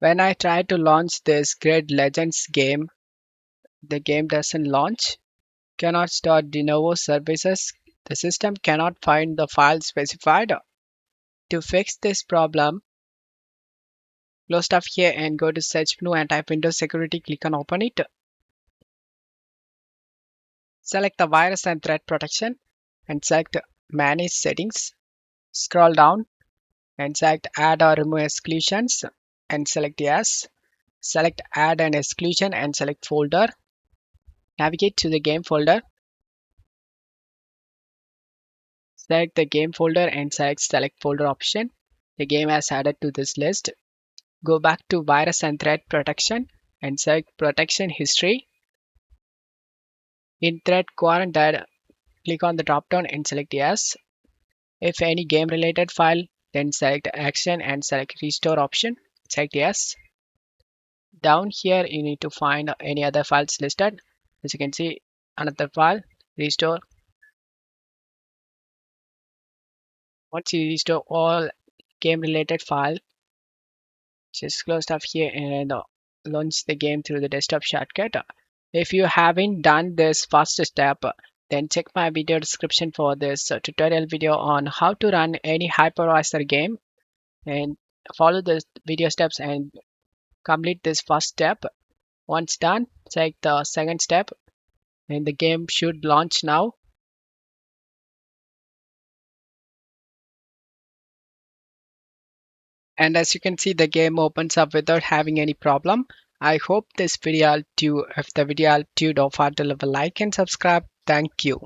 When I try to launch this Grid Legends game, the game doesn't launch. Cannot start de novo services. The system cannot find the file specified. To fix this problem, close stuff here and go to search menu and type Windows Security. Click on open it. Select the virus and threat protection and select manage settings. Scroll down and select add or remove exclusions and select yes. Select add an exclusion and select folder. Navigate to the game folder. Select the game folder and select folder option. The game has added to this list. Go back to virus and threat protection and select protection history. In threat quarantine, click on the drop down and select yes. If any game related file, then select action and select restore option. Select yes. Down here, you need to find any other files listed. As you can see, another file, restore. Once you restore all game related file, just close stuff here and launch the game through the desktop shortcut. If you haven't done this first step, then check my video description for this tutorial video on how to run any hypervisor game and follow the video steps and complete this first step. Once done, check the second step and the game should launch now. And as you can see, the game opens up without having any problem. I hope this video helped you. If the video helped you, don't forget to leave a like and subscribe. Thank you.